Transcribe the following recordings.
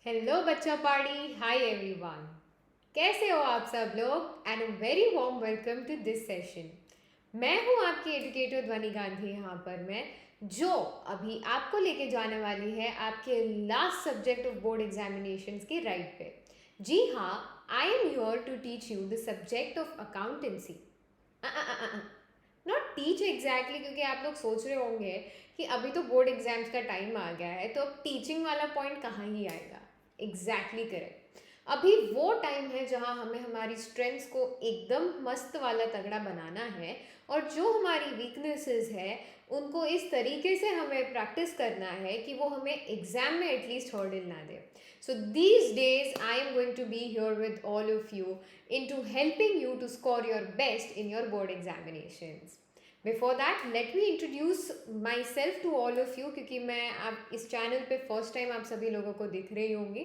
Hello बच्चा party, hi everyone. कैसे हो आप सब लोग? And a very warm welcome to this session. मैं हूं आपकी एजुकेटर ध्वनि गांधी यहाँ पर मैं, जो अभी आपको लेके जाने वाली है आपके last subject of board examinations के राइट पे। जी हाँ, I am here to teach you the subject of accountancy. Not teach exactly, क्योंकि आप लोग सोच रहे होंगे कि अभी तो बोर्ड एग्जाम्स का टाइम आ गया है, तो अब टीचिंग वाला पॉइंट कहाँ ही आएगा। Exactly correct. अभी वो टाइम है जहाँ हमें हमारी स्ट्रेंथ्स को एकदम मस्त वाला तगड़ा बनाना है, और जो हमारी वीकनेसेस है उनको इस तरीके से हमें प्रैक्टिस करना है कि वो हमें एग्जाम में एटलीस्ट हर्डल ना दे। So these days I am going to be here with all of you into helping you to score your best in your board examinations. Before that, let me introduce myself to all of you, क्योंकि मैं आप इस channel पे first time आप सभी लोगों को दिख रही होंगी,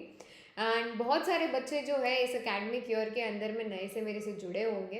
एंड बहुत सारे बच्चे जो है इस एकेडमिक ईयर के अंदर में नए से मेरे से जुड़े होंगे।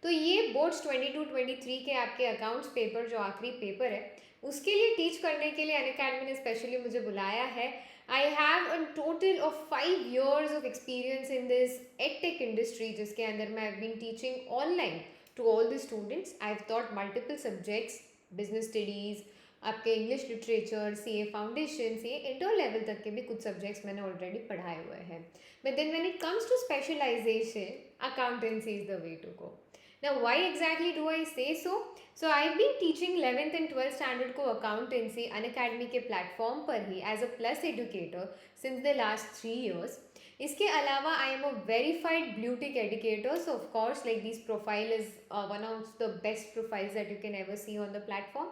तो ये बोर्ड्स 22-23 के आपके अकाउंट्स पेपर, जो आखिरी पेपर है, उसके लिए टीच करने के लिए अनअकैडमी ने स्पेशली मुझे बुलाया है। I have a total of 5 years of experience in this edtech industry, जिसके अंदर मैं have been teaching online to all the students. I have taught multiple subjects, business studies, आपके English literature, CA foundation, CA inter level तक के भी कुछ subjects मैंने already पढ़ाए हुए हैं। But then when it comes to specialisation, accountancy is the way to go. Now, why exactly do I say so? So, I've been teaching 11th and 12th standard को accountancy Unacademy के platform पर ही as a plus educator since the last 3 years. इसके अलावा I am a verified blue tick educator, so of course like this profile is one of the best profiles that you can ever see on the platform.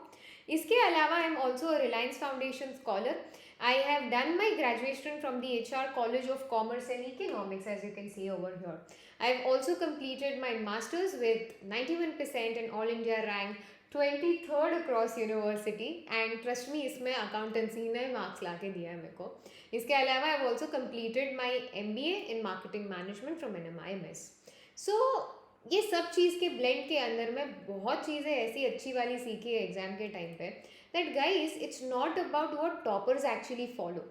इसके अलावा I am also a Reliance foundation scholar. I have done my graduation from the HR College of Commerce and Economics, as you can see over here. I've also completed my master's with 91% and all India rank 23rd across university, and trust me, इसमें accountancy ने marks ला के दिया है मेरे को. इसके अलावा I've also completed my MBA in marketing management from NMIMS. So ये सब चीज़ के ब्लेंड के अंदर में बहुत चीज़ें ऐसी अच्छी वाली सीखी है एग्जाम के टाइम पे, that guys, it's not about what toppers actually follow.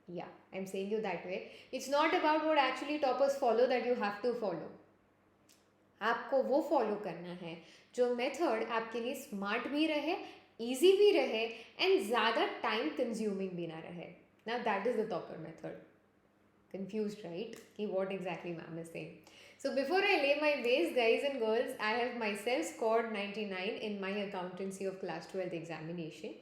Yeah, I'm saying you that way. It's not about what actually toppers follow that you have to follow. आपको वो फॉलो करना है जो मेथड आपके लिए smart भी रहे, इजी भी रहे, एंड ज़्यादा टाइम कंज्यूमिंग भी ना रहे. Now that is the topper method. Confused, right? Ki what exactly ma'am is saying. So before I lay my base, guys and girls, I have myself scored 99 in my accountancy of class 12th examination.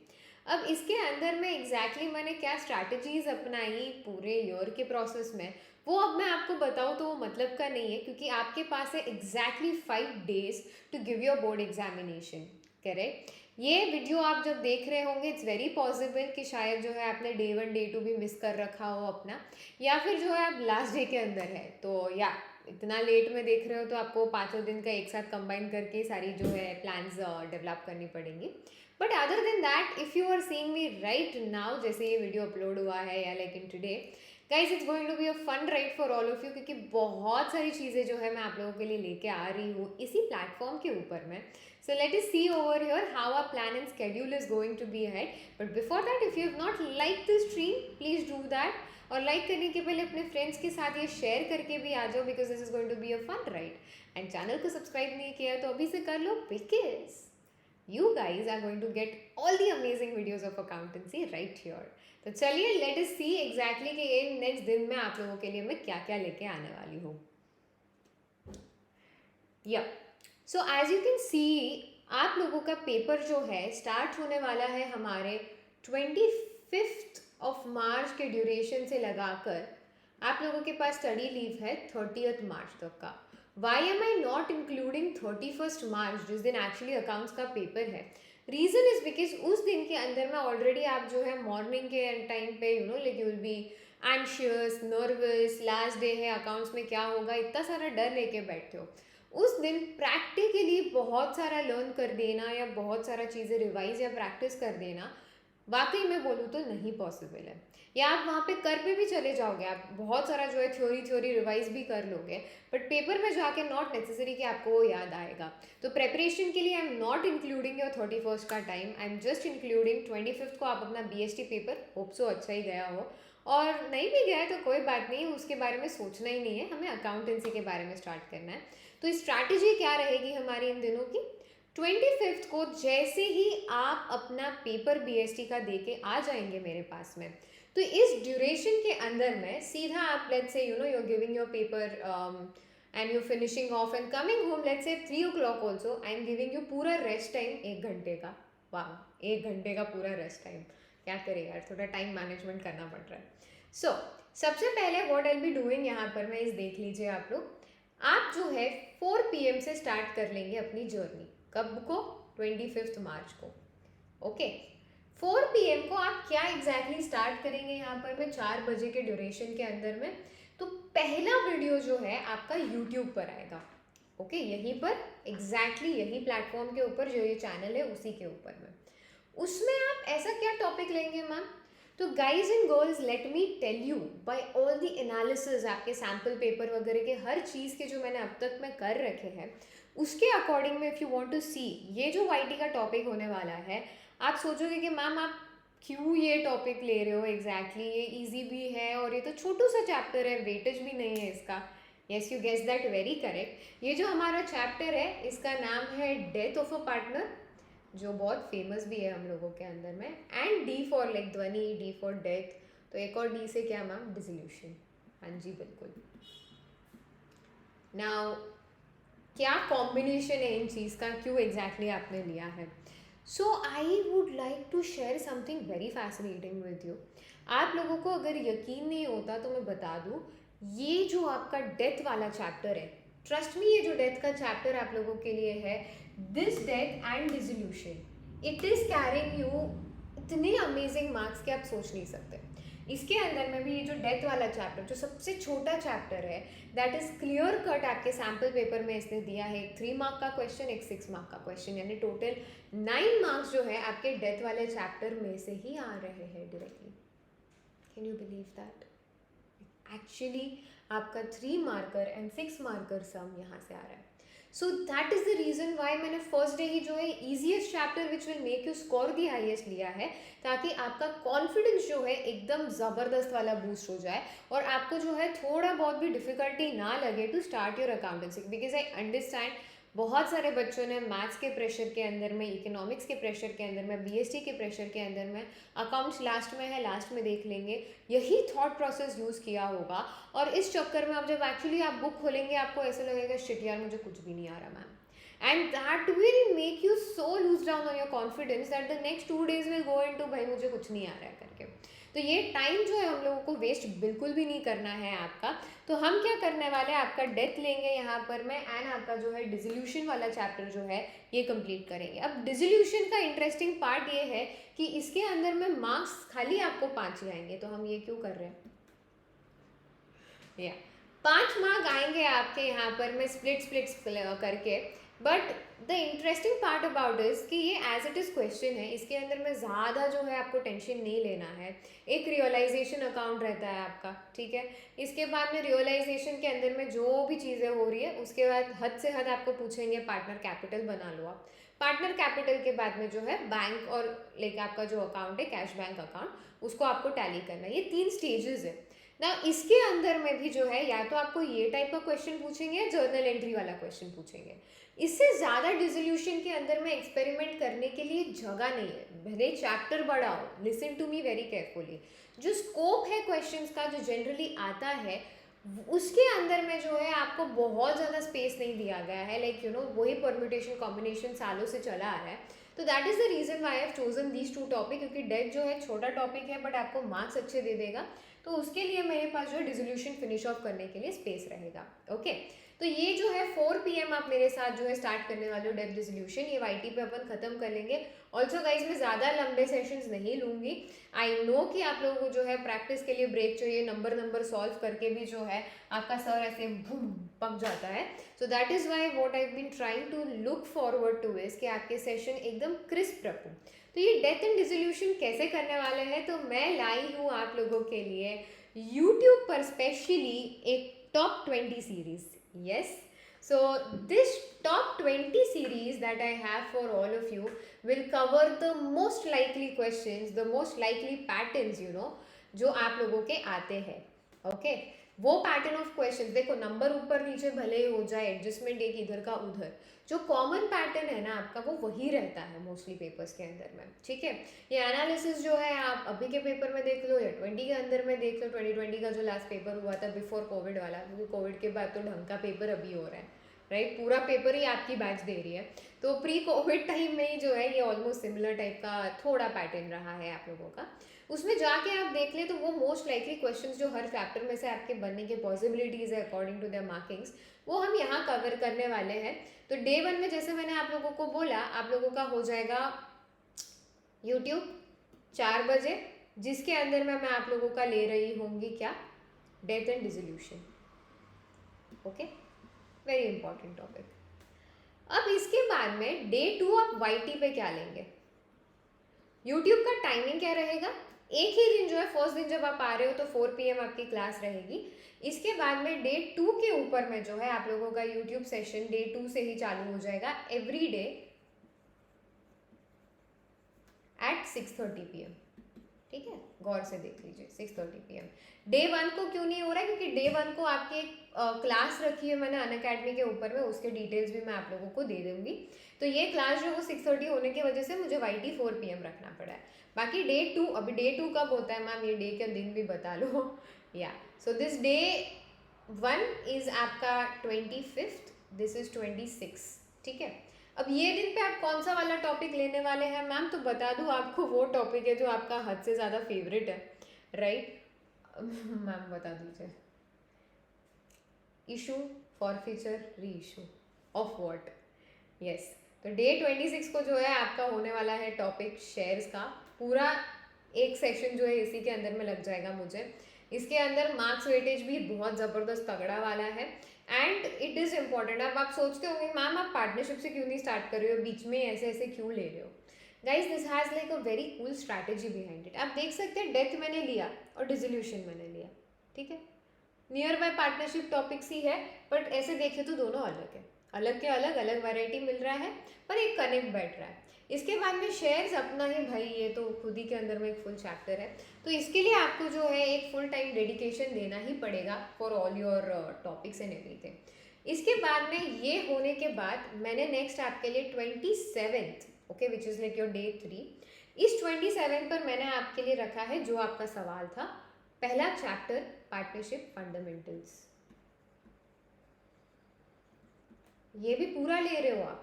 अब इसके अंदर में exactly मैंने क्या strategies अपनाई पूरे year के process में, वो अब मैं आपको बताऊँ तो वो मतलब का नहीं है, क्योंकि आपके पास है exactly 5 days to give your board examination. Correct. ये वीडियो आप जब देख रहे होंगे, इट्स वेरी पॉसिबल कि शायद जो है आपने डे 1 डे 2 भी मिस कर रखा हो अपना, या फिर जो है आप लास्ट डे के अंदर है, तो या इतना लेट में देख रहे हो तो आपको 5 दिन का एक साथ कंबाइन करके सारी जो है प्लान्स डेवलप करनी पड़ेंगी. But other than that, if you are seeing me right now, जैसे ये वीडियो अपलोड हुआ है या like in today, guys it's going to be a fun ride for all of you, क्योंकि बहुत सारी चीज़ें जो है मैं आप लोगों के लिए लेके आ रही हूँ इसी प्लेटफॉर्म के ऊपर में. So let us see over here how our plan and schedule is going to be ahead. But before that, if you have not liked this stream, please do that. और लाइक करने के पहले अपने friends के साथ ये share करके भी आ जाओ, because this is going to be a fun ride. And channel को सब्सक्राइब नहीं किया तो अभी से कर लो, because you guys are going to get all the amazing videos of accountancy right here. तो चलिए let us see exactly कि ये नेक्स्ट दिन में आप लोगों के लिए मैं क्या क्या लेके आने वाली हूँ. या so as you can see, आप लोगों का पेपर जो है स्टार्ट होने वाला है हमारे 25 मार्च के ड्यूरेशन से लगाकर आप लोगों के पास स्टडी लीव है 30 मार्च तक का. Why am I not including 31 March, जिस दिन एक्चुअली अकाउंट्स का पेपर है? रीज़न इज़ बिकॉज उस दिन के अंदर में ऑलरेडी आप जो है मॉर्निंग के टाइम पे like you will B anxious, nervous, last day है, अकाउंट्स में क्या होगा, इतना सारा डर लेके बैठते हो. उस दिन प्रैक्टिकली बहुत सारा लर्न कर देना या बहुत सारा चीज़ें रिवाइज या प्रैक्टिस कर देना वाकई में बोलूँ तो नहीं पॉसिबल है. या आप वहाँ पे कर पे भी चले जाओगे, आप बहुत सारा जो है थ्योरी रिवाइज भी कर लोगे, बट पेपर में जाके नॉट नेसेसरी कि आपको वो याद आएगा. तो प्रेपरेशन के लिए I am not including your 31st का time, I am just including 25th को. आप अपना BST पेपर होप सो अच्छा ही गया हो, और नहीं भी गया तो कोई बात नहीं, उसके बारे में सोचना ही नहीं है, हमें अकाउंटेंसी के बारे में स्टार्ट करना है। तो स्ट्रैटेजी क्या रहेगी हमारी इन दिनों की? 25 को जैसे ही आप अपना पेपर बीएसटी का दे के आ जाएंगे मेरे पास में, तो इस ड्यूरेशन के अंदर में सीधा आप let's say you giving your paper and you finishing of and coming home let's say 3 o'clock also, I am giving you पूरा रेस्ट टाइम 1 घंटे का। वाह, 1 घंटे का पूरा रेस्ट टाइम, क्या करें यार, थोड़ा टाइम मैनेजमेंट करना पड़ रहा है। सो सबसे पहले व्हाट आई बी डूइंग यहाँ पर मैं इस देख लीजिए आप लोग, आप जो है 4 PM से स्टार्ट कर लेंगे अपनी जर्नी। कब को? 25 मार्च को। ओके, 4 PM को आप क्या एग्जैक्टली स्टार्ट करेंगे यहाँ पर मैं 4 बजे के ड्यूरेशन के अंदर में? तो पहला वीडियो जो है आपका यूट्यूब पर आएगा। ओके, यहीं पर एग्जैक्टली यही प्लेटफॉर्म के ऊपर जो ये चैनल है उसी के ऊपर में। उसमें आप ऐसा क्या टॉपिक लेंगे मैम? तो guys and girls, let me tell you by all the analysis, आपके सैम्पल पेपर वगैरह के हर चीज़ के जो मैंने अब तक में कर रखे हैं उसके अकॉर्डिंग में, इफ़ यू वांट टू सी ये जो वाईटी का टॉपिक होने वाला है, आप सोचोगे कि मैम आप क्यों ये टॉपिक ले रहे हो एग्जैक्टली, ये इजी भी है और ये तो छोटू सा चैप्टर है, वेटेज भी नहीं है इसका। Yes, you guess that very correct. ये जो हमारा चैप्टर है इसका नाम है डेथ ऑफ अ पार्टनर, जो बहुत फेमस भी है हम लोगों के अंदर में, एंड डी फॉर लाइक ध्वनि, डी फॉर डेथ, तो एक और डी से क्या मैम? डिसोल्यूशन। हाँ जी बिल्कुल। नाउ क्या कॉम्बिनेशन है इन चीज़ का, क्यों एग्जैक्टली आपने लिया है? So I would like to share something very fascinating with you. आप लोगों को अगर यकीन नहीं होता तो मैं बता दूँ, ये जो आपका डेथ वाला चैप्टर है, ट्रस्ट मी, ये जो डेथ का चैप्टर आप लोगों के लिए है, this death and dissolution, it is carrying you इतने अमेजिंग मार्क्स के आप सोच नहीं सकते। इसके अंदर में भी ये जो डेथ वाला चैप्टर, जो सबसे छोटा चैप्टर है, दैट इज क्लियर कट आपके सैम्पल पेपर में इसने दिया है एक 3 मार्क का क्वेश्चन, एक 6 मार्क का क्वेश्चन, यानी टोटल 9 मार्क्स जो है आपके डेथ वाले चैप्टर में से ही आ रहे हैं directly. Can you believe that? Actually आपका 3 मार्कर एंड 6 मार्कर सम यहाँ से आ रहा है। So that is the reason why मैंने फर्स्ट डे ही जो है easiest chapter which will make you score the highest लिया है, ताकि आपका कॉन्फिडेंस जो है एकदम ज़बरदस्त वाला बूस्ट हो जाए और आपको जो है थोड़ा बहुत भी डिफिकल्टी ना लगे to start your accountancy. Because I understand बहुत सारे बच्चों ने मैथ्स के प्रेशर के अंदर में, इकोनॉमिक्स के प्रेशर के अंदर में, बीएसटी के प्रेशर के अंदर में, अकाउंट्स लास्ट में है, लास्ट में देख लेंगे, यही थॉट प्रोसेस यूज़ किया होगा। और इस चक्कर में अब जब एक्चुअली आप बुक खोलेंगे आपको ऐसा लगेगा शिट यार मुझे कुछ भी नहीं आ रहा ma'am, and that will make you so lose down on your confidence that the next 2 days will go into भाई मुझे कुछ नहीं आ रहा है करके। तो ये टाइम जो है हम लोगों को वेस्ट बिल्कुल भी नहीं करना है आपका। तो हम क्या करने वाले हैं, आपका डेथ लेंगे यहाँ पर मैं, एंड आपका जो है डिसोल्यूशन वाला चैप्टर जो है ये कंप्लीट करेंगे। अब डिसोल्यूशन का इंटरेस्टिंग पार्ट ये है कि इसके अंदर में मार्क्स खाली आपको 5 ही आएंगे। तो हम ये क्यों कर रहे हैं? या 5 मार्क आएंगे आपके यहाँ पर मैं स्प्लिट्स करके, but the interesting part about is कि ये एज इट इज़ क्वेश्चन है, इसके अंदर में ज़्यादा जो है आपको टेंशन नहीं लेना है। एक रियलाइजेशन अकाउंट रहता है आपका, ठीक है। इसके बाद में रियलाइजेशन के अंदर में जो भी चीज़ें हो रही है उसके बाद हद से हद आपको पूछेंगे पार्टनर कैपिटल बना लो आप। पार्टनर कैपिटल के बाद में जो है बैंक और लेके आपका जो अकाउंट है कैश बैंक अकाउंट, उसको आपको टैली करना है। ये 3 स्टेजेस है ना। इसके अंदर में भी जो है या तो आपको ये टाइप का क्वेश्चन पूछेंगे या जर्नल एंट्री वाला क्वेश्चन पूछेंगे। इससे ज़्यादा डिसोल्यूशन के अंदर में एक्सपेरिमेंट करने के लिए जगह नहीं है। भले चैप्टर बड़ा हो, listen to me very carefully, जो स्कोप है क्वेश्चंस का जो जनरली आता है उसके अंदर में जो है आपको बहुत ज़्यादा स्पेस नहीं दिया गया है। लाइक यू नो वही परम्यूटेशन कॉम्बिनेशन सालों से चला आ रहा है। तो that is the reason why I have chosen these 2 topic, क्योंकि डेथ जो है छोटा टॉपिक है बट आपको मार्क्स अच्छे दे देगा। तो उसके लिए मेरे पास जो है डिसोल्यूशन फिनिश ऑफ करने के लिए स्पेस रहेगा। ओके, तो ये जो है 4 PM आप मेरे साथ जो है स्टार्ट करने वाले हो डेथ डिसोल्यूशन, ये वाईटी पे अपन खत्म कर लेंगे। ऑल्सो गाइज मैं ज़्यादा लंबे सेशंस नहीं लूँगी। आई नो कि आप लोगों को जो है प्रैक्टिस के लिए ब्रेक चाहिए, नंबर सॉल्व करके भी जो है आपका सर ऐसे बूम पक जाता है। So that is why what I been trying to look forward to is कि आपके सेशन एकदम क्रिस्प रखूँ। तो ये डेथ एंड डिसोल्यूशन कैसे करने वाले हैं, तो मैं लाई हूँ आप लोगों के लिए यूट्यूब पर स्पेशली एक top 20 series. Yes, so this top 20 series that I have for all of you will cover the most likely questions, the most likely patterns, you know, जो आप लोगों के आते हैं। ओके, वो पैटर्न ऑफ क्वेश्चन देखो, number ऊपर नीचे भले ही हो जाए, एडजस्टमेंट एक इधर का उधर, जो कॉमन पैटर्न है ना आपका वो वही रहता है मोस्टली पेपर्स के अंदर में। ठीक है, ये एनालिसिस जो है आप अभी के पेपर में देख लो या 20 के अंदर में देख लो, 2020 का जो लास्ट पेपर हुआ था बिफोर कोविड वाला, क्योंकि कोविड के बाद तो ढंग का पेपर अभी हो रहा है, राइट, पूरा पेपर ही आपकी बैच दे रही है। तो प्री कोविड टाइम में ही जो है ये ऑलमोस्ट सिमिलर टाइप का थोड़ा पैटर्न रहा है आप लोगों का। उसमें जाके आप देख ले तो वो मोस्ट लाइकली क्वेश्चंस जो हर चैप्टर में से आपके बनने के पॉसिबिलिटीज है अकॉर्डिंग टू देयर मार्किंग्स, वो हम यहाँ कवर करने वाले हैं। तो डे 1 में जैसे मैंने आप लोगों को बोला, आप लोगों का हो जाएगा यूट्यूब 4 बजे, जिसके अंदर में मैं आप लोगों का ले रही होंगी क्या, death and dissolution. Okay, very important topic. अब इसके बाद में डे 2 आप वाईटी पे क्या लेंगे, यूट्यूब का टाइमिंग क्या रहेगा, एक ही दिन जो है, फर्स्ट दिन जब आप आ रहे हो तो 4 PM आपकी क्लास रहेगी। इसके बाद में डे 2 के ऊपर में जो है आप लोगों का यूट्यूब सेशन डे 2 से ही चालू हो जाएगा, एवरी डे एट 6:30 PM। ठीक है, गौर से देख लीजिए, 6:30 PM। डे 1 को क्यों नहीं हो रहा है, क्योंकि डे 1 को आपकी एक क्लास रखी है मैंने अनअकैडमी के ऊपर में, उसके डिटेल्स भी मैं आप लोगों को दे दूंगी। तो ये क्लास जो वो 6:30 होने की वजह से मुझे वाईटी 4 PM रखना पड़ा है। बाकी डे 2, अभी डे 2 कब होता है मैम, ये डे का दिन भी बता लो। या सो दिस डे 1 इज आपका 25th, दिस इज 26। ठीक है, अब ये दिन पे आप कौन सा वाला टॉपिक लेने वाले हैं मैम, तो बता दूं आपको, वो टॉपिक है जो आपका हद से ज़्यादा फेवरेट है, राइट। मैम बता दीजिए, इशू फॉरफीचर री इशू ऑफ व्हाट। यस, तो डे 26 को जो है आपका होने वाला है टॉपिक शेयर्स का, पूरा एक सेशन जो है इसी के अंदर में लग जाएगा मुझे। इसके अंदर मार्क्स वेटेज भी बहुत ज़बरदस्त तगड़ा वाला है एंड इट इज़ इम्पॉर्टेंट। अब आप सोचते होंगे मैम आप पार्टनरशिप से क्यों नहीं स्टार्ट कर रहे हो, बीच में ऐसे ऐसे क्यों ले रहे हो। Guys this has like a very cool strategy behind it. आप देख सकते हैं डेथ मैंने लिया और डिसोल्यूशन मैंने लिया, ठीक है, नियर बाय पार्टनरशिप टॉपिक्स ही है, बट ऐसे देखे तो दोनों अलग है, अलग के अलग अलग वैरायटी मिल रहा है पर एक कनेक्ट बैठ रहा है। इसके बाद में शेयर्स अपना ही भाई, ये तो खुद ही के अंदर में एक फुल चैप्टर है, तो इसके लिए आपको जो है एक फुल टाइम डेडिकेशन देना ही पड़ेगा for all your topics and everything. इसके बाद में ये होने के बाद मैंने नेक्स्ट आपके लिए 27th, okay, which is like your day 3, इस 27 पर मैंने आपके लिए रखा है जो आपका सवाल था, पहला चैप्टर पार्टनरशिप फंडामेंटल्स। ये भी पूरा ले रहे हो आप,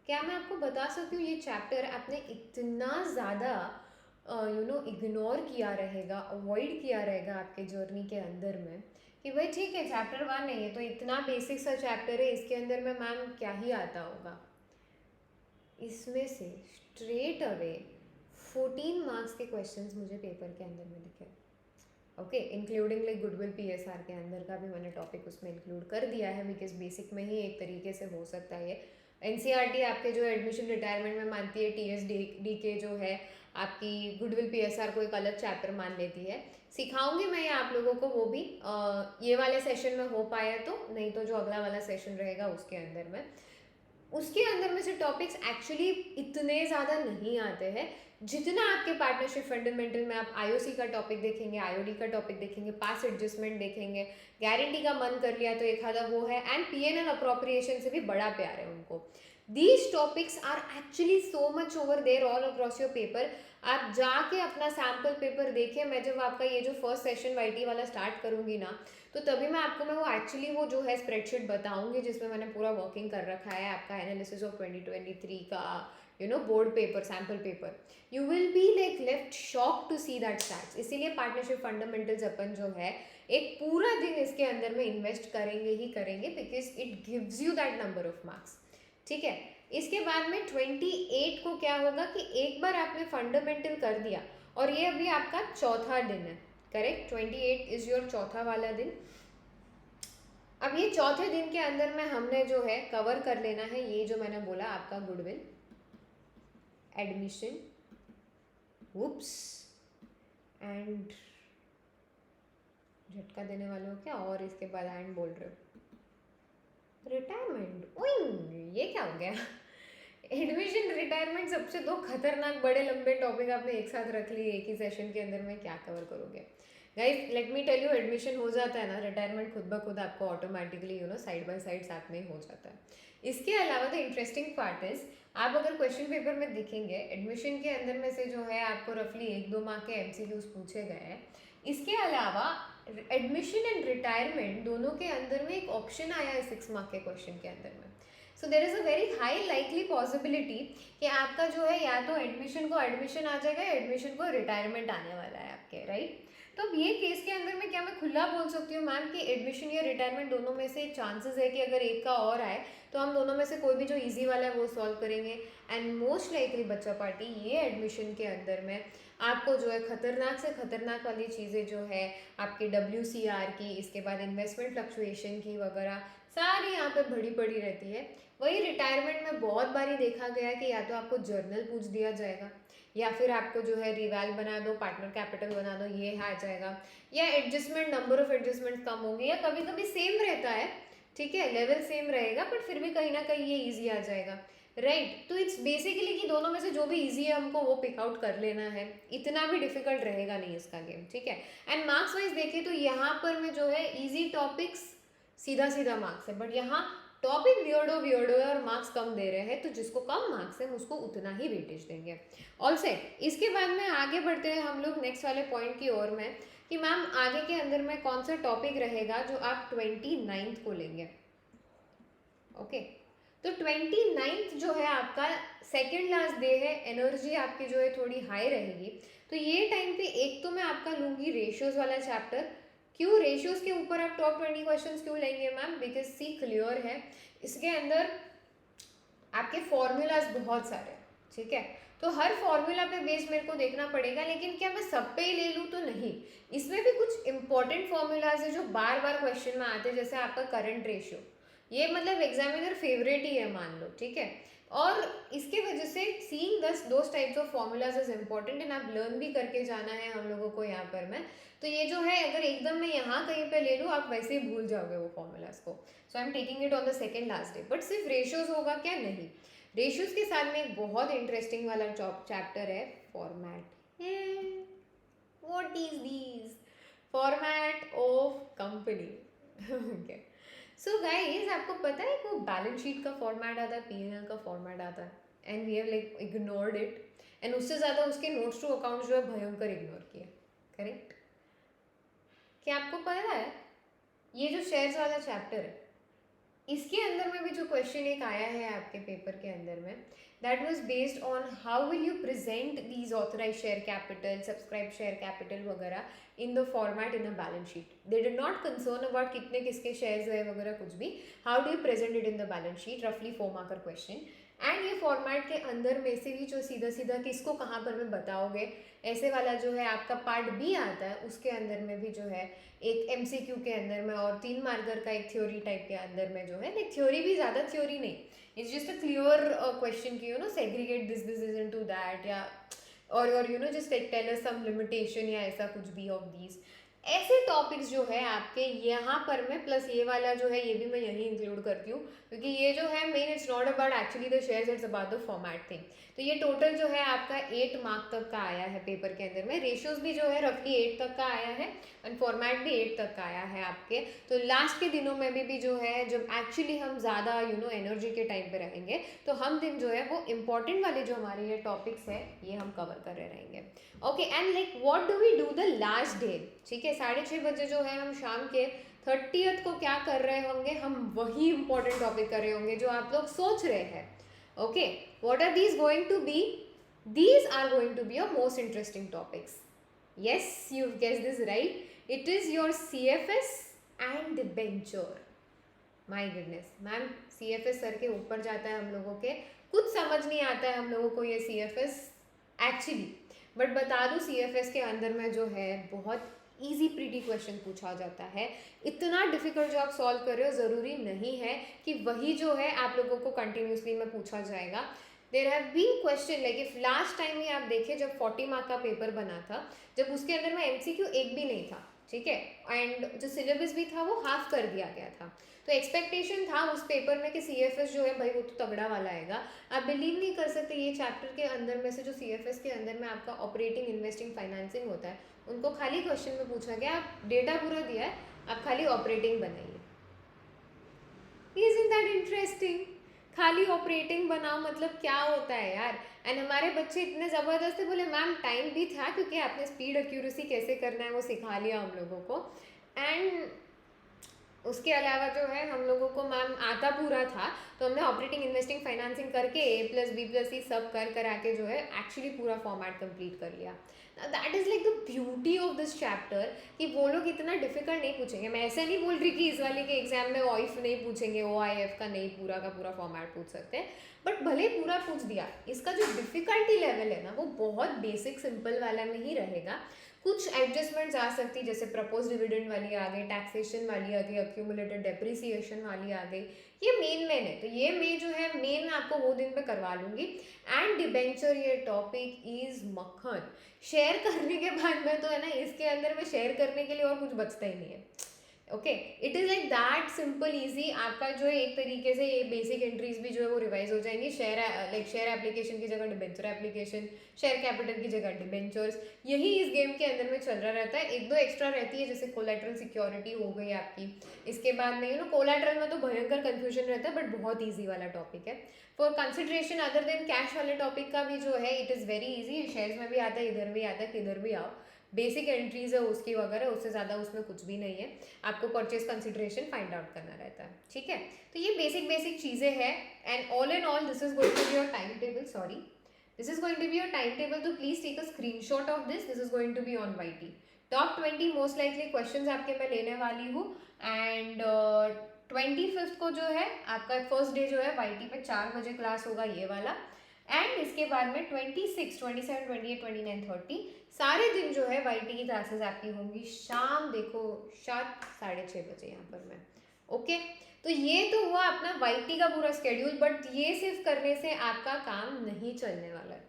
क्या मैं आपको बता सकती हूँ ये चैप्टर आपने इतना ज़्यादा इग्नोर किया रहेगा, अवॉइड किया रहेगा आपके जर्नी के अंदर में, कि भाई ठीक है चैप्टर 1 है, ये तो इतना बेसिक सा चैप्टर है, इसके अंदर में मैम क्या ही आता होगा। इसमें से स्ट्रेट अवे 14 मार्क्स के क्वेश्चंस मुझे पेपर के अंदर में दिखे, okay, including like goodwill PSR के अंदर का भी मैंने टॉपिक उसमें इंक्लूड कर दिया है, बिकॉज बेसिक में ही एक तरीके से हो सकता है। NCERT आपके जो एडमिशन रिटायरमेंट में मानती है, TSD के जो है आपकी गुडविल PSR को एक अलग चैप्टर मान लेती है। सिखाऊंगी मैं ये आप लोगों को, वो भी ये वाले सेशन में हो पाया तो, नहीं तो जो अगला वाला सेशन रहेगा उसके अंदर में, उसके अंदर में से टॉपिक्स एक्चुअली इतने ज़्यादा नहीं आते हैं जितना आपके पार्टनरशिप फंडामेंटल में आप IOC का टॉपिक देखेंगे, IOD का टॉपिक देखेंगे, पास एडजस्टमेंट देखेंगे, गारंटी का मन कर लिया तो एक आधा वो है, एंड PNL अप्रोप्रिएशन से भी बड़ा प्यार है उनको। These topics are actually so much over there all across your paper. आप जाके अपना सैम्पल पेपर देखें, मैं जब आपका ये जो फर्स्ट सेशन YT वाला स्टार्ट करूँगी ना, तो तभी मैं वो एक्चुअली वो जो है स्प्रेडशीट बताऊंगी जिसमें मैंने पूरा वर्किंग कर रखा है आपका एनालिसिस ऑफ 2023 का board paper, sample paper. You will be like left shock to see that stats. इसीलिए पार्टनरशिप फंडामेंटल्स अपन जो है एक पूरा दिन इसके अंदर में इन्वेस्ट करेंगे ही करेंगे, because it gives you that number of marks. ठीक है, इसके बाद में 28 को क्या होगा कि एक बार आपने फंडामेंटल कर दिया, और ये अभी आपका चौथा दिन है, करेक्ट, 28 इज योर चौथा वाला दिन। अब ये चौथे दिन के अंदर में हमने जो है कवर कर लेना है ये जो मैंने बोला आपका गुडविल, एडमिशन, उप्स, एंड झटका देने वाले हो क्या, और इसके बाद एंड बोल रहे हो, रिटायरमेंट, ये क्या हो गया, एडमिशन रिटायरमेंट सबसे दो खतरनाक बड़े लंबे टॉपिक आपने एक साथ रख लिए एक ही सेशन के अंदर में, क्या कवर करोगे guys? Let me tell you, admission हो जाता है ना, रिटायरमेंट खुद ब खुद आपको ऑटोमेटिकली साइड बाय साइड साथ में ही हो जाता है। इसके अलावा द इंटरेस्टिंग पार्ट इज, आप अगर क्वेश्चन पेपर में देखेंगे एडमिशन के अंदर में से जो है आपको रफली 1-2 मार्क के एमसीक्यूज पूछे गए हैं। इसके अलावा एडमिशन एंड रिटायरमेंट दोनों के अंदर में एक ऑप्शन आया है 6 मार्क के क्वेश्चन के अंदर में। So there is a very high likely possibility कि आपका जो है या तो एडमिशन को एडमिशन आ जाएगा या एडमिशन को रिटायरमेंट आने वाला है आपके, राइट? तो अब ये केस के अंदर में क्या मैं खुला बोल सकती हूँ मैम कि एडमिशन या रिटायरमेंट दोनों में से चांसेस है कि अगर एक का और आए तो हम दोनों में से कोई भी जो इजी वाला है वो सॉल्व करेंगे। एंड मोस्ट लाइकली बच्चा पार्टी ये एडमिशन के अंदर में आपको जो है खतरनाक से खतरनाक वाली चीज़ें जो है आपके WCR की, इसके बाद इन्वेस्टमेंट फ्लक्चुएशन की वगैरह सारी यहाँ पे भरी पड़ी रहती है। वही रिटायरमेंट में बहुत बारी देखा गया है कि या तो आपको जर्नल पूछ दिया जाएगा या फिर आपको जो है रिवैल बना दो, पार्टनर कैपिटल बना दो, ये आ जाएगा, या एडजस्टमेंट नंबर ऑफ एडजस्टमेंट कम होंगे, या कभी कभी सेम रहता है, ठीक है, लेवल सेम रहेगा बट फिर भी कहीं ना कहीं ये ईजी आ जाएगा, राइट? तो इट्स बेसिकली कि दोनों में से जो भी ईजी है हमको वो पिक आउट कर लेना है, इतना भी डिफिकल्ट रहेगा नहीं इसका गेम, ठीक है। एंड मार्क्स वाइज देखें तो यहाँ पर में जो है ईजी टॉपिक्स सीधा सीधा मार्क्स है, बट यहाँ टॉपिक वियर्डो है और मार्क्स कम दे रहे हैं, तो जिसको कम मार्क्स है उसको उतना ही वेटेज देंगे। All set. इसके बाद में आगे बढ़ते हैं हम लोग नेक्स्ट वाले पॉइंट की ओर में कि मैम आगे के अंदर में कौन सा टॉपिक रहेगा जो आप 29th को लेंगे। ओके, तो 29th जो है आपका सेकेंड लास्ट डे है, एनर्जी आपकी जो है थोड़ी हाई रहेगी। तो ये टाइम पे एक तो मैं आपका लूंगी रेशियोज वाला चैप्टर। क्यों रेशियोज के ऊपर आप टॉप 20 क्वेश्चंस क्यों लेंगे मैम? बिकॉज सी क्लियर है इसके अंदर आपके फॉर्मूलाज बहुत सारे, ठीक है, तो हर फॉर्मूला पे बेस मेरे को देखना पड़ेगा, लेकिन क्या मैं सब पे ही ले लूँ तो नहीं, इसमें भी कुछ इंपॉर्टेंट फॉर्मूलाज है जो बार बार क्वेश्चन में आते हैं, जैसे आपका करंट रेशियो, ये मतलब एग्जामिनर फेवरेट ही है मान लो, ठीक है। और इसके वजह से seeing those types of formulas is important and आप लर्न भी करके जाना है हम लोगों को यहाँ पर में। तो ये जो है अगर एकदम मैं यहाँ कहीं पे ले लूँ आप वैसे ही भूल जाओगे वो फॉर्मूलाज को। So I am taking it on the second last day. But सिर्फ रेशियोज होगा क्या? नहीं, रेशियोज के साथ में एक बहुत इंटरेस्टिंग वाला चैप्टर है format. What is this? Format of company. Okay, so guys आपको पता है कि वो बैलेंस शीट का फॉर्मेट आता है, P&L का फॉर्मेट आता है, and we have like ignored it, and उससे ज़्यादा उसके नोट्स टू अकाउंट जो है भयंकर इग्नोर किया, करेक्ट? क्या आपको पता है ये जो शेयर्स वाला चैप्टर है इसके अंदर में भी जो क्वेश्चन एक आया है आपके पेपर के अंदर में, that was based on how will you present these authorise share capital, subscribe share capital वगैरह in the format in a balance sheet. They did not concern about कितने किसके शेयर्स है वगैरह कुछ भी, how do you present it in the balance sheet, रफली 4 marker question. And ये format के अंदर में से भी जो सीधा सीधा किसको कहाँ पर में बताओगे ऐसे वाला जो है आपका पार्ट बी आता है, उसके अंदर में भी जो है एक MCQ के अंदर में और 3 मार्कर का एक थ्योरी टाइप के अंदर में जो है, लाइक थ्योरी भी ज़्यादा थ्योरी नहीं, it's just a clear question की सेग्रीगेट दिस इनटू दैट, या और just tell us some limitation या ऐसा कुछ भी ऑफ दीज ऐसे टॉपिक्स जो है आपके यहाँ पर में, प्लस ये वाला जो है ये भी मैं यही इंक्लूड करती हूँ क्योंकि ये जो है main it's not about actually the shares, it's about the format thing. तो ये टोटल जो है आपका 8 मार्क तक का आया है पेपर के अंदर में, रेशियोज भी जो है रफली 8 तक का आया है एंड फॉर्मेट भी 8 तक का आया है आपके। तो लास्ट के दिनों में भी जो है जब एक्चुअली हम ज़्यादा एनर्जी के टाइम पे रहेंगे तो हम दिन जो है वो इम्पॉर्टेंट वाले जो हमारे ये टॉपिक्स है ये हम कवर कर रहे रहेंगे। Okay, and like what do we do the last day, ठीक है, 6:30 बजे जो है हम शाम के 30th को क्या कर रहे होंगे, हम वही इंपॉर्टेंट टॉपिक कर रहे होंगे जो आप लोग सोच रहे हैं। Okay, what are these going to be? These are going to be your most interesting topics. Yes, you guess this right, it is your CFS and debenture. My goodness ma'am, CFS sir के ऊपर जाता है हम लोगों के, कुछ समझ नहीं आता है हम लोगों को ये CFS एक्चुअली, बट बता दूँ CFS के अंदर में जो है बहुत ईजी प्रीटी क्वेश्चन पूछा जाता है। इतना डिफिकल्ट जो आप सॉल्व कर रहे हो ज़रूरी नहीं है कि वही जो है आप लोगों को कंटिन्यूसली में पूछा जाएगा। There have been question like if last time ही आप देखें जब 40 मार्क का पेपर बना था, जब उसके अंदर में MCQ एक भी नहीं था, ठीक है। एंड जो सिलेबस भी था वो हाफ कर दिया गया था, तो एक्सपेक्टेशन था उस पेपर में कि सीएफएस जो है भाई वो तो तगड़ा वाला आएगा। आप बिलीव नहीं कर सकते, ये चैप्टर के अंदर में से जो सीएफएस के अंदर में आपका ऑपरेटिंग इन्वेस्टिंग फाइनेंसिंग होता है, उनको खाली क्वेश्चन में पूछा गया, आप डेटा पूरा दिया है, आप खाली ऑपरेटिंग बनाइए। Isn't that interesting? खाली ऑपरेटिंग बनाओ मतलब क्या होता है यार। एंड हमारे बच्चे इतने ज़बरदस्त थे, बोले मैम टाइम भी था क्योंकि आपने स्पीड एक्यूरेसी कैसे करना है वो सिखा लिया हम लोगों को। एंड उसके अलावा जो है हम लोगों को मैम आता पूरा था, तो हमने ऑपरेटिंग इन्वेस्टिंग फाइनेंसिंग करके A+B+C सब कर करा के जो है एक्चुअली पूरा फॉर्मेट कंप्लीट कर लिया। That is like the beauty of this chapter, कि वो लोग इतना डिफिकल्ट नहीं पूछेंगे। मैं ऐसे नहीं बोल रही कि इस वाले के एग्जाम में OIF नहीं पूछेंगे, OIF का नहीं पूरा का पूरा फॉर्मेट पूछ सकते हैं, बट भले पूरा पूछ दिया, इसका जो डिफिकल्टी लेवल है ना वो बहुत बेसिक सिंपल वाला में ही रहेगा। कुछ एडजस्टमेंट्स आ सकती, जैसे प्रपोज डिविडेंड वाली आ गई, टैक्सेशन वाली आ गई, अक्यूमुलेटेड डेप्रिसिएशन वाली आ गई, ये मेन है। तो ये मैं जो है मेन आपको वो दिन पे करवा लूँगी। एंड डिबेंचर, ये टॉपिक इज मक्खन। शेयर करने के बाद में तो है ना, इसके अंदर में शेयर करने के लिए और कुछ बचता ही नहीं है। Okay, it is like that simple easy. आपका जो है एक तरीके से ये बेसिक एंट्रीज भी जो है वो रिवाइज हो जाएंगी। शेयर लाइक शेयर एप्लीकेशन की जगह डिबेंचर एप्लीकेशन, शेयर कैपिटल की जगह डिबेंचर्स, यही इस गेम के अंदर में चल रहा रहता है। एक दो एक्स्ट्रा रहती है, जैसे कोलेट्रल सिक्योरिटी हो गई आपकी। इसके बाद में कोलेट्रल में तो भयंकर कंफ्यूजन रहता है, बट बहुत ईजी वाला टॉपिक है। For consideration other than cash वाले टॉपिक का भी जो है it is very easy. Shares में भी आता है, इधर भी आता है, किधर भी आओ, बेसिक एंट्रीज है उसकी वगैरह, उससे ज़्यादा उसमें कुछ भी नहीं है। आपको परचेज कंसिडरेशन फाइंड आउट करना रहता है, ठीक है। तो ये बेसिक बेसिक चीज़ें हैं। And all in all this is going to be your time table, sorry, this is going to be your time table, तो please take a screenshot of this. This is going to be on YT। Top 20 most likely question आपके मैं लेने वाली हूँ। And 25 को जो है आपका फर्स्ट डे जो है YT पे 4 बजे क्लास होगा ये वाला। एंड इसके बाद में 26, 27, 28, 29, 30 सारे दिन जो है YT की क्लासेस आपकी होंगी शाम, देखो 7, 6:30 बजे यहाँ पर मैं। ओके, तो ये तो हुआ अपना YT का पूरा स्केड्यूल, बट ये सिर्फ करने से आपका काम नहीं चलने वाला है।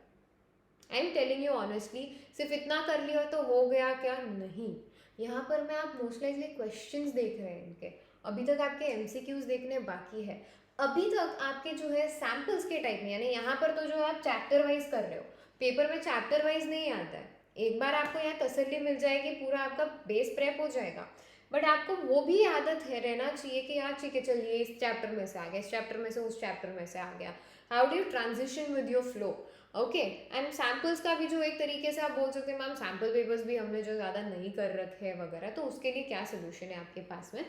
I am telling you honestly, सिर्फ इतना कर लिया तो हो गया क्या? नहीं। यहाँ पर मैं आप मोस्ट लाइकली क्वेश्चंस देख रहे हैं इनके, अभी तक आपके MCQs देखने बाकी है। अभी तक आपके जो है सैम्पल्स के टाइप में, यानी यहाँ पर तो जो आप चैप्टर वाइज कर रहे हो, पेपर में चैप्टर वाइज नहीं आता है। एक बार आपको यहाँ तसल्ली मिल जाएगी, पूरा आपका बेस प्रेप हो जाएगा, बट आपको वो भी आदत है रहना चाहिए कि यार ठीक है चलिए इस चैप्टर में से आ गया, इस चैप्टर में से उस चैप्टर में से आ गया। How do you transition with your flow? Okay. And samples का भी जो एक तरीके से आप बोल सकते हैं मैम सैम्पल पेपर्स भी हमने जो ज़्यादा नहीं कर रखे हैं वगैरह, तो उसके लिए क्या सोल्यूशन है आपके पास में?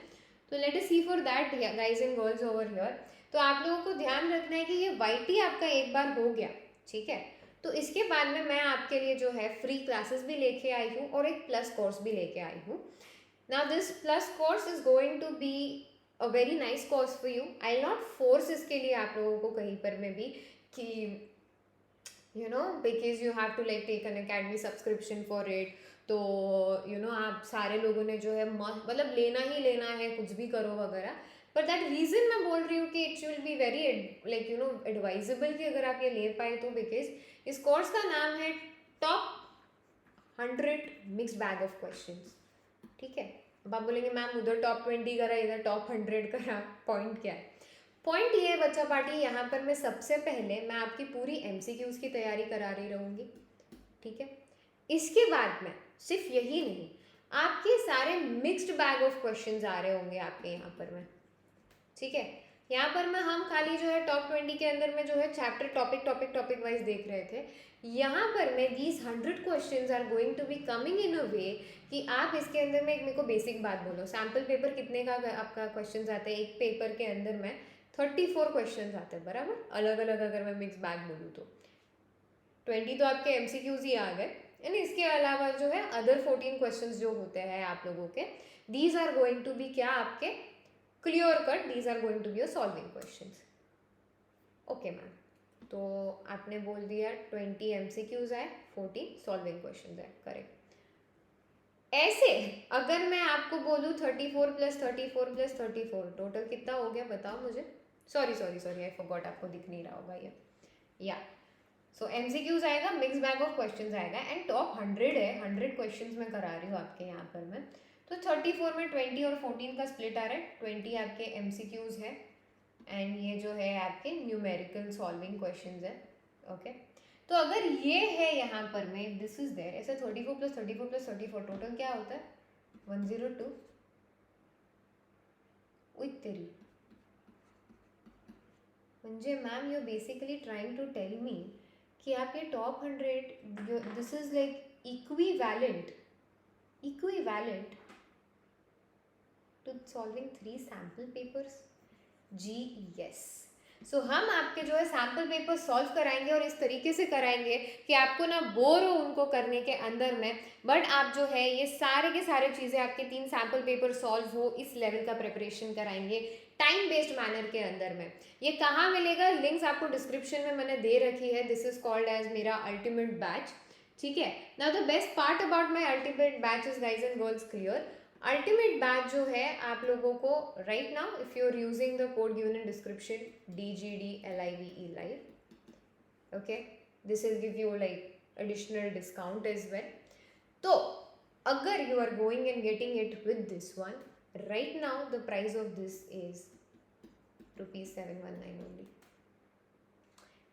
तो let us see for that guys and girls over here. तो आप लोगों को ध्यान रखना है कि ये YT आपका एक बार हो गया, ठीक है, तो इसके बाद में मैं आपके लिए जो है फ्री क्लासेस भी लेके आई हूँ और एक प्लस कोर्स भी लेके आई हूँ। Now this plus course is going to be a very nice course for you. I not force इसके लिए आप लोगों को कहीं पर में भी कि because you have to like take an academy subscription for it, तो आप सारे लोगों ने जो है मतलब लेना ही लेना है, कुछ भी करो वगैरह। पर दैट रीज़न मैं बोल रही हूँ कि it will be very like advisable कि अगर आप ये ले पाए तो, बिकॉज इस कोर्स का नाम है top 100 mixed bag of questions, ठीक है। अब आप बोलेंगे मैम उधर टॉप 20 करा, इधर टॉप 100 करा, पॉइंट क्या है? पॉइंट ये बच्चा पार्टी, यहाँ पर मैं सबसे पहले मैं आपकी पूरी MCQs की तैयारी करा रही रहूँगी, ठीक है। इसके बाद में सिर्फ यही नहीं, आपके सारे मिक्स्ड बैग ऑफ क्वेश्चंस आ रहे होंगे आपके यहाँ पर में, ठीक है। यहाँ पर मैं हम खाली जो है टॉप 20 के अंदर में जो है चैप्टर टॉपिक वाइज देख रहे थे। यहाँ पर मैं these 100 questions are going to be coming in a way कि आप इसके अंदर में एक मेरे को बेसिक बात बोलो, सैम्पल पेपर कितने का आपका क्वेश्चन आता है? एक पेपर के अंदर में 34 क्वेश्चंस आते हैं बराबर, अलग अलग अगर मैं मिक्स बैग बोलूँ तो 20 तो आपके MCQs ही आ गए, यानी इसके अलावा जो है अदर 14 क्वेश्चंस जो होते हैं आप लोगों के, these are going to be क्या आपके clear cut, these are going to be your solving questions. Okay ma'am, तो आपने बोल दिया 20 MCQs है, 14 सॉल्विंग क्वेश्चंस है, करेक्ट। ऐसे अगर मैं आपको बोलूँ 34 + 34 + 34 टोटल कितना हो गया बताओ मुझे? सॉरी आई फॉरगॉट, आपको दिख नहीं रहा होगा ये, या सो MCQs आएगा, मिक्स बैग ऑफ क्वेश्चंस आएगा, एंड टॉप 100 है, 100 क्वेश्चंस मैं करा रही हूँ आपके यहाँ पर मैं। तो 34 में 20 और 14 का स्प्लिट आ रहा है, 20 आपके MCQs है एंड ये जो है आपके न्यूमेरिकल सॉल्विंग क्वेश्चंस है। ओके तो अगर ये है यहाँ पर में दिस इज देयर, ऐसे 34 प्लस 34 प्लस 34 टोटल क्या होता है 102 विथ तेरी। म्हणजे ma'am you basically trying to tell me कि आप ये top 100 this is like equivalent to solving 3 sample papers. जी यस। सो हम आपके जो है सैम्पल पेपर सॉल्व कराएंगे और इस तरीके से कराएंगे कि आपको ना बोर हो उनको करने के अंदर में, बट आप जो है ये सारे के सारे चीज़ें आपके 3 सैम्पल पेपर सॉल्व हो इस लेवल का प्रिपरेशन कराएंगे टाइम बेस्ड मैनर के अंदर में। ये कहाँ मिलेगा, लिंक्स आपको डिस्क्रिप्शन में मैंने दे रखी है। दिस इज कॉल्ड एज मेरा अल्टीमेट बैच, ठीक है। Now the best part about my ultimate batch is guys and girls clear, ultimate batch जो है आप लोगों को right now if you are using the code given in description DGDLIVE live, okay, this will give you like additional discount as well. तो अगर you are going and getting it with this one, right now the price of this is ₹719 only.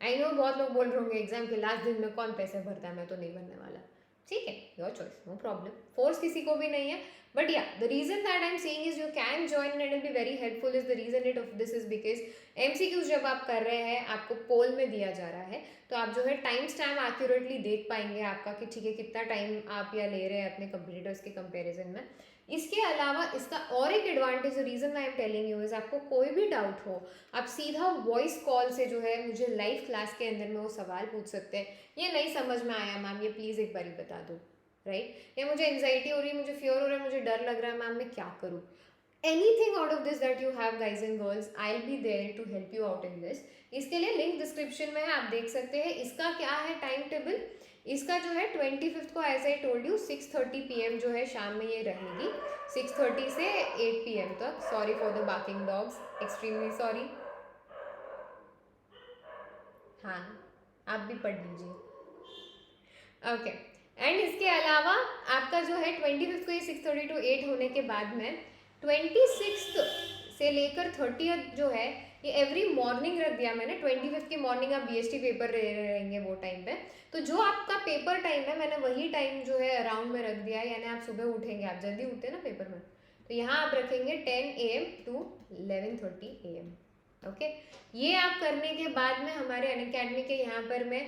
I know बहुत लोग बोल रहे होंगे exam के last दिन में कौन पैसे भरता है, मैं तो नहीं भरने वाला, ठीक है, your choice, no problem, force किसी को भी नहीं है। But yeah the reason that I am saying is you can join and it be very helpful is the reason it of this is because MCQs जब आप कर रहे हैं आपको पोल में दिया जा रहा है, तो आप जो है टाइम स्टैम्प एक्यूरेटली देख पाएंगे आपका कि ठीक है कितना टाइम आप या ले रहे हैं अपने कंपटीटर्स के कंपैरिजन में। इसके अलावा इसका और एक advantage reason I am telling you is आपको कोई भी डाउट हो आप सीधा वॉइस कॉल से जो है मुझे लाइव क्लास के अंदर में वो सवाल पूछ सकते हैं, ये नहीं समझ में आया मैम ये प्लीज़ एक बार बता दो, राइट, या मुझे एंजाइटी हो रही है, मुझे फियर हो रहा है, मुझे डर लग रहा है मैम मैं क्या करूँ, anything out of this that you have guys and girls, I'll be there to help you out in this। इसके लिए लिंक डिस्क्रिप्शन में है, आप देख सकते हैं। इसका क्या है टाइम टेबल, इसका जो है 25 को as I told you 6:30 PM जो है शाम में ये रहेगी, 6:30 से 8 PM तक। Sorry for the barking dogs, extremely sorry. हाँ आप भी पढ़ लीजिए, ओके। एंड इसके अलावा आपका जो है 25 को ये 6:30 to 8 होने के बाद में 26 से लेकर 30 जो है ये एवरी मॉर्निंग रख दिया मैंने। 25 की मॉर्निंग आप BST पेपर रहेंगे वो टाइम पे, तो जो आपका पेपर टाइम है मैंने वही टाइम जो है अराउंड में रख दिया है, यानी आप सुबह उठेंगे, आप जल्दी उठते हैं ना पेपर में, तो यहाँ आप रखेंगे 10 AM to 11:30 AM, ओके। ये आप करने के बाद में हमारे अनअकैडमी के यहाँ पर मैं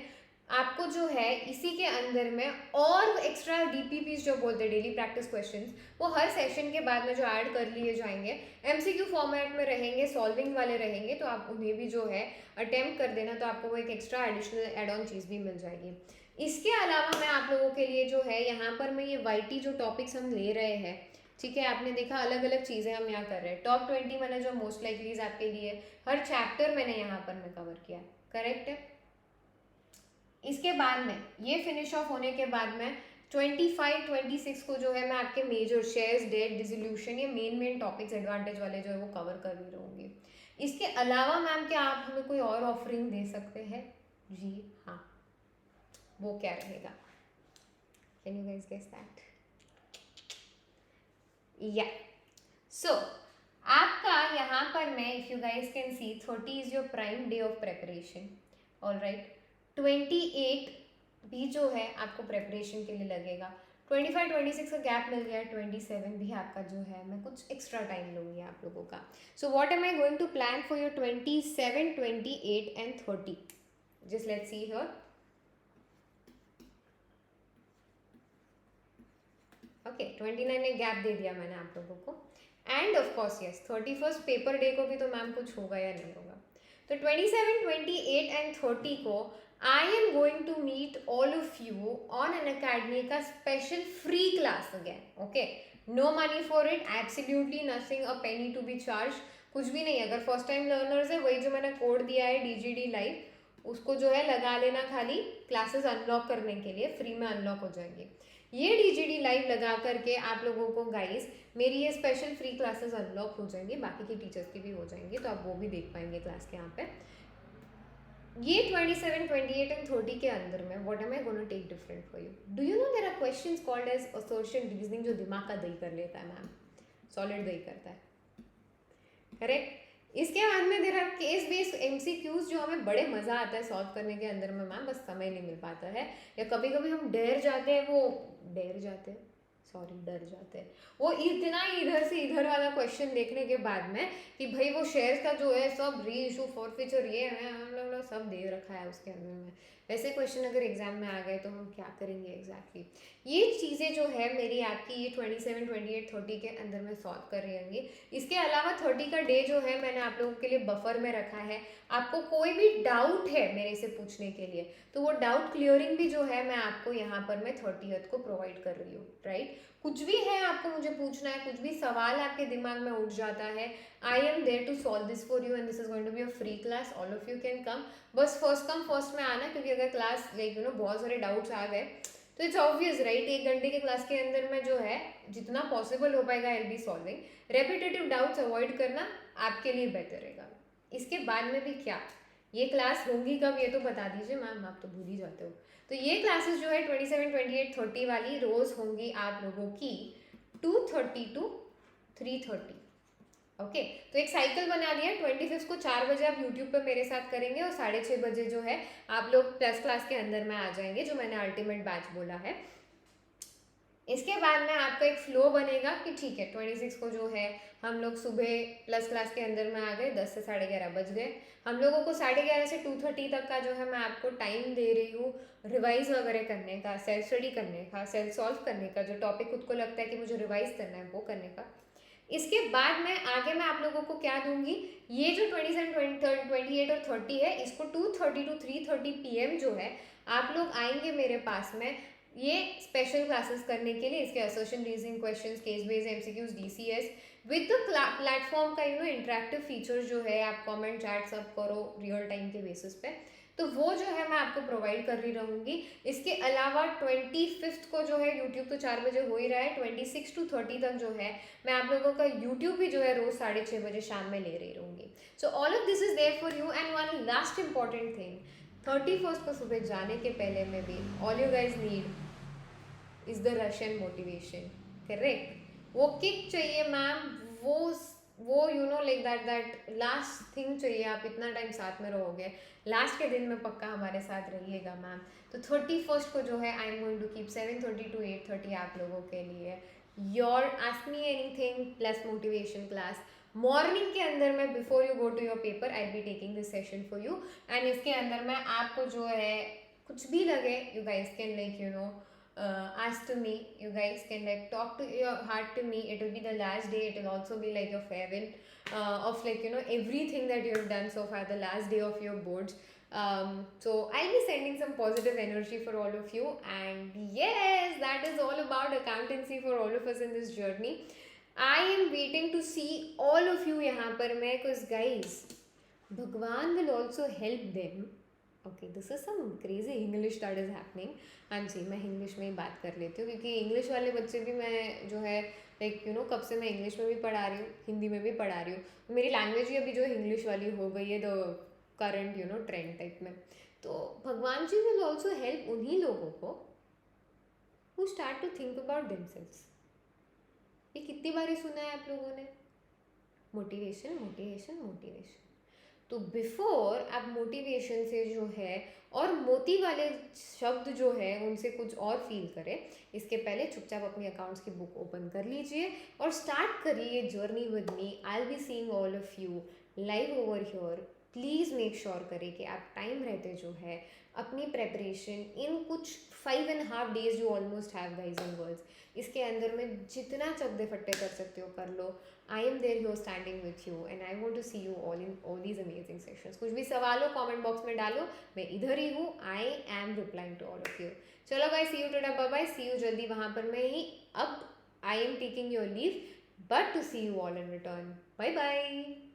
आपको जो है इसी के अंदर में और एक्स्ट्रा DPPs जो बोलते हैं डेली प्रैक्टिस क्वेश्चंस, वो हर सेशन के बाद में जो ऐड कर लिए जाएंगे, MCQ फॉर्मेट में रहेंगे, सॉल्विंग वाले रहेंगे, तो आप उन्हें भी जो है अटेम्प्ट कर देना, तो आपको वो एक एक्स्ट्रा एडिशनल एड ऑन चीज़ भी मिल जाएगी। इसके अलावा मैं आप लोगों के लिए जो है यहाँ पर मैं ये YT जो टॉपिक्स हम ले रहे हैं, ठीक है, आपने देखा अलग अलग चीज़ें हम यहाँ कर रहे हैं। टॉप 20 मैंने जो मोस्ट लाइकलीज आपके लिए हर चैप्टर मैंने यहाँ पर मैं कवर किया, करेक्ट है। इसके बाद में ये फिनिश ऑफ होने के बाद में 25-26 को जो है मैं आपके मेजर शेयर्स, डेट, डिसोल्यूशन, ये मेन टॉपिक्स एडवांटेज वाले जो है वो कवर कर भी रहूँगी। इसके अलावा मैम क्या आप हमें कोई और ऑफरिंग दे सकते हैं? जी हाँ, वो क्या रहेगा? Can you guys guess that? Yeah so आपका यहाँ पर मैं if you guys can see 30 is your prime day of preparation, alright. 28 भी जो है आपको प्रेपरेशन के लिए लगेगा, 25-26 का गैप मिल गया, 27 भी आपका जो है मैं कुछ एक्स्ट्रा टाइम लूँगी आप लोगों का। So what am I going to plan for your 27, 28 and 30? Just let's see here. Okay 29 एक गैप दे दिया मैंने आप लोगों को, and of course yes 31st paper day को भी तो मैम कुछ होगा या नहीं होगा। तो 27, 28 एंड 30 को I am going to meet all of you on Unacademy का special free class again, okay? No money for it, absolutely nothing, a penny to be charged, कुछ भी नहीं। अगर फर्स्ट टाइम लर्नर्स है वही जो मैंने कोड दिया है DGD लाइव उसको जो है लगा लेना, खाली क्लासेस अनलॉक करने के लिए फ्री में अनलॉक हो जाएंगे। ये DGD लाइव लगा करके आप लोगों को गाइस मेरी ये स्पेशल फ्री क्लासेस अनलॉक हो जाएंगी, बाकी की टीचर्स की भी हो जाएंगी, तो आप वो भी देख पाएंगे क्लास के यहाँ पे। ये 27, 28 एंड 30 के अंदर में what am I gonna take different for you? Do you know there are questions called as assertion reasoning जो दिमाग का दही कर लेता है मैम, सॉलिड दही करता है, करेक्ट? इसके बाद में there are case based MCQs जो हमें बड़े मज़ा आता है सॉल्व करने के अंदर में मैम, बस समय नहीं मिल पाता है, या कभी कभी हम डर जाते हैं, वो डर जाते हैं, सॉरी डर जाते हैं, वो इतना इधर से इधर वाला क्वेश्चन देखने के बाद में कि भाई वो शेयर्स का जो है सब री इशू फॉरफीचर ये है हम लोग सब दे रखा है उसके अंदर में, वैसे क्वेश्चन अगर एग्जाम में आ गए तो हम क्या करेंगे एग्जैक्टली? ये चीज़ें जो है मेरी आपकी ये 27, 28, 30 के अंदर में सॉल्व कर रही होंगी। इसके अलावा 30 का डे जो है मैंने आप लोगों के लिए बफर में रखा है, आपको कोई भी डाउट है मेरे से पूछने के लिए तो वो डाउट क्लियरिंग भी जो है मैं आपको यहाँ पर मैं 30th को प्रोवाइड कर रही हूँ, राइट? कुछ भी है आपको मुझे पूछना है, कुछ भी सवाल आपके दिमाग में उठ जाता है, I am there to solve this for you and this is going to be a free class, all of you can come. बस फर्स्ट कम फर्स्ट में आना, क्योंकि अगर क्लास लाइक बहुत सारे डाउट्स आ गए तो इट्स ऑब्वियस राइट, 1 घंटे के क्लास के अंदर में जो है जितना पॉसिबल हो पाएगा I will be solving. Repetitive doubts avoid करना आपके लिए बेटर रहेगा। इसके बाद में भी क्या, ये क्लास होंगी कब ये तो बता दीजिए मैम, आप तो भूल ही जाते हो। तो ये क्लासेस जो है 27, 28, 30 वाली रोज होंगी आप लोगों की 2:30 to 3:30। ओके, तो एक साइकिल बना दिया, 25 को 4 बजे आप यूट्यूब पे मेरे साथ करेंगे और 6:30 बजे जो है आप लोग प्लस क्लास के अंदर में आ जाएंगे, जो मैंने अल्टीमेट बैच बोला है। इसके बाद में आपका एक फ्लो बनेगा कि ठीक है 26 को जो है हम लोग सुबह प्लस क्लास के अंदर में आ गए, 10 से 11:30 बज गए, हम लोगों को 11:30 से 2:30 तक का जो है मैं आपको टाइम दे रही हूँ रिवाइज वगैरह करने का, सेल्फ स्टडी करने का, सेल्फ सॉल्व करने का, जो टॉपिक खुद को लगता है कि मुझे रिवाइज करना है वो करने का। इसके बाद में आगे मैं आप लोगों को क्या दूंगी, ये जो 27, 28 और 30 है इसको 2:30 to 3:30 PM जो है आप लोग आएंगे मेरे पास में ये स्पेशल क्लासेस करने के लिए, इसके assertion reasoning questions, case based MCQs, DCS with the platform का इंटरेक्टिव फीचर जो है, आप कमेंट चैट सब करो रियल टाइम के बेसिस पे, तो वो जो है मैं आपको प्रोवाइड कर रही रहूँगी। इसके अलावा 25 को जो है यूट्यूब तो 4 बजे हो ही रहा है, 26 to 30 तक जो है मैं आप लोगों का यूट्यूब भी जो है रोज 6:30 बजे शाम में ले रही रहूँगी। So all of this is there for you. And one last important thing, 31st को सुबह जाने के पहले में भी all you guys need is the Russian motivation, correct? वो किक चाहिए मैम, वो लाइक दैट लास्ट थिंग चाहिए। आप इतना टाइम साथ में रहोगे, लास्ट के दिन में पक्का हमारे साथ रहिएगा मैम। तो 31st को जो है I am going to keep 7:30 to 8:30 आप लोगों के लिए your ask me anything plus motivation class morning के अंदर में before you go to your paper I be taking this session for you. And इसके अंदर में आपको जो है कुछ भी लगे you guys can like ask to me, you guys can like talk to your heart to me, it will be the last day, it will also be like your farewell of like everything that you have done so far, the last day of your boards. So I'll be sending some positive energy for all of you, and yes, that is all about accountancy for all of us in this journey. I am waiting to see all of you यहाँ पर मैं, because guys भगवान will also help them. ओके, this is some crazy English that is happening. हाँ जी, मैं English में ही बात कर लेती हूँ, क्योंकि इंग्लिश वाले बच्चे भी मैं जो है लाइक कब से मैं इंग्लिश में भी पढ़ा रही हूँ, हिंदी में भी पढ़ा रही हूँ, मेरी लैंग्वेज ही अभी जो है इंग्लिश वाली हो गई है, द करंट ट्रेंड टाइप में। तो भगवान जी विल ऑल्सो हेल्प उन्हीं लोगों को who start to think about themselves. ये कितनी बारी सुना है आप लोगों ने, मोटिवेशन मोटिवेशन मोटिवेशन। तो बिफोर आप मोटिवेशन से जो है और मोती वाले शब्द जो है उनसे कुछ और फील करें, इसके पहले चुपचाप अपनी अकाउंट्स की बुक ओपन कर लीजिए और स्टार्ट करिए journey with me. I will be seeing all of you live over here. Please make sure करें कि आप टाइम रहते जो है अपनी प्रेपरेशन इन कुछ 5.5 days you almost have guys and girls, इसके अंदर में जितना चकदे फट्टे कर सकते हो कर लो। I am there here standing with you and I want to see you all in all these amazing sessions. कुछ भी सवाल हो कमेंट बॉक्स में डालो, मैं इधर ही हूँ, I am replying to all of you. चलो guys, see you today, bye bye, see you जल्दी वहाँ पर मैं ही। अब I am taking your leave but to see you all in return. Bye bye.